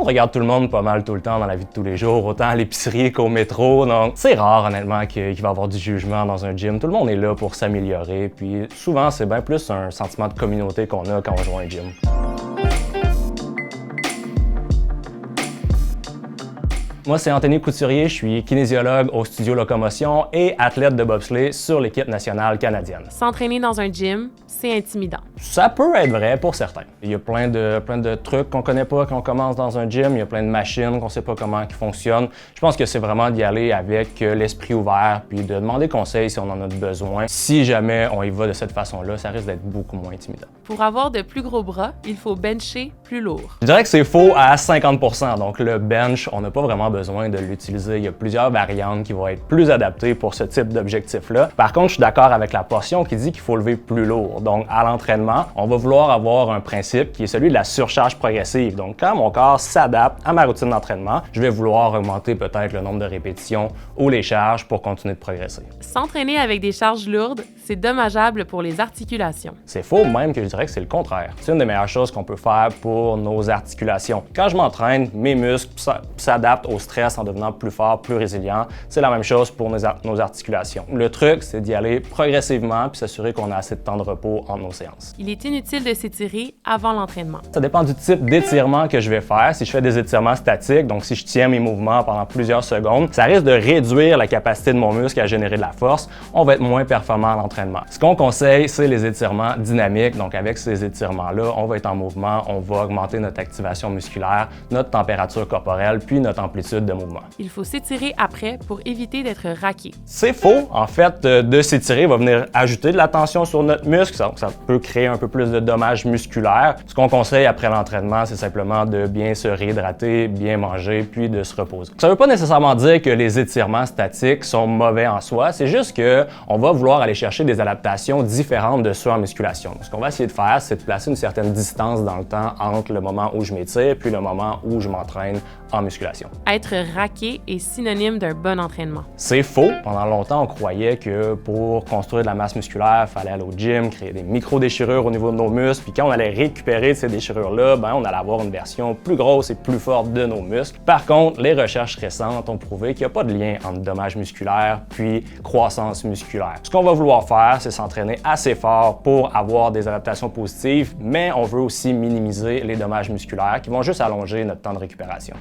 regarde tout le monde pas mal tout le temps dans la vie de tous les jours, autant à l'épicerie qu'au métro, donc c'est rare honnêtement qu'il va y avoir du jugement dans un gym. Tout le monde est là pour s'améliorer, puis souvent c'est bien plus un sentiment de communauté qu'on a quand on joue à un gym. Moi, c'est Anthony Couturier, je suis kinésiologue au studio Locomotion et athlète de bobsleigh sur l'équipe nationale canadienne. S'entraîner dans un gym, c'est intimidant. Ça peut être vrai pour certains. Il y a plein de trucs qu'on connaît pas quand on commence dans un gym, il y a plein de machines qu'on sait pas comment ils fonctionnent. Je pense que c'est vraiment d'y aller avec l'esprit ouvert puis de demander conseil si on en a besoin. Si jamais on y va de cette façon-là, ça risque d'être beaucoup moins intimidant. Pour avoir de plus gros bras, il faut bencher plus lourd. Je dirais que c'est faux à 50%. Donc le bench, on n'a pas vraiment besoin de l'utiliser. Il y a plusieurs variantes qui vont être plus adaptées pour ce type d'objectif-là. Par contre, je suis d'accord avec la portion qui dit qu'il faut lever plus lourd. Donc à l'entraînement, on va vouloir avoir un principe qui est celui de la surcharge progressive. Donc quand mon corps s'adapte à ma routine d'entraînement, je vais vouloir augmenter peut-être le nombre de répétitions ou les charges pour continuer de progresser. S'entraîner avec des charges lourdes, c'est dommageable pour les articulations. C'est faux, même que je dirais que c'est le contraire. C'est une des meilleures choses qu'on peut faire pour nos articulations. Quand je m'entraîne, mes muscles s'adaptent au stress en devenant plus forts, plus résilients. C'est la même chose pour nos articulations. Le truc, c'est d'y aller progressivement puis s'assurer qu'on a assez de temps de repos entre nos séances. Il est inutile de s'étirer avant l'entraînement. Ça dépend du type d'étirement que je vais faire. Si je fais des étirements statiques, donc si je tiens mes mouvements pendant plusieurs secondes, ça risque de réduire la capacité de mon muscle à générer de la force. On va être moins performant à l'entraînement. Ce qu'on conseille, c'est les étirements dynamiques. Donc avec ces étirements-là, on va être en mouvement, on va augmenter notre activation musculaire, notre température corporelle, puis notre amplitude de mouvement. Il faut s'étirer après pour éviter d'être raqué. C'est faux. En fait, de s'étirer va venir ajouter de la tension sur notre muscle. Ça peut créer un peu plus de dommages musculaires. Ce qu'on conseille après l'entraînement, c'est simplement de bien se réhydrater, bien manger, puis de se reposer. Ça ne veut pas nécessairement dire que les étirements statiques sont mauvais en soi. C'est juste qu'on va vouloir aller chercher des adaptations différentes de ceux en musculation. Ce qu'on va essayer de faire, c'est de placer une certaine distance dans le temps entre le moment où je m'étire puis le moment où je m'entraîne en musculation. Être raqué est synonyme d'un bon entraînement. C'est faux. Pendant longtemps, on croyait que pour construire de la masse musculaire, il fallait aller au gym, créer des micro-déchirures au niveau de nos muscles, puis quand on allait récupérer ces déchirures-là, on allait avoir une version plus grosse et plus forte de nos muscles. Par contre, les recherches récentes ont prouvé qu'il n'y a pas de lien entre dommages musculaires puis croissance musculaire. Ce qu'on va vouloir faire, c'est s'entraîner assez fort pour avoir des adaptations positives, mais on veut aussi minimiser les dommages musculaires qui vont juste allonger notre temps de récupération.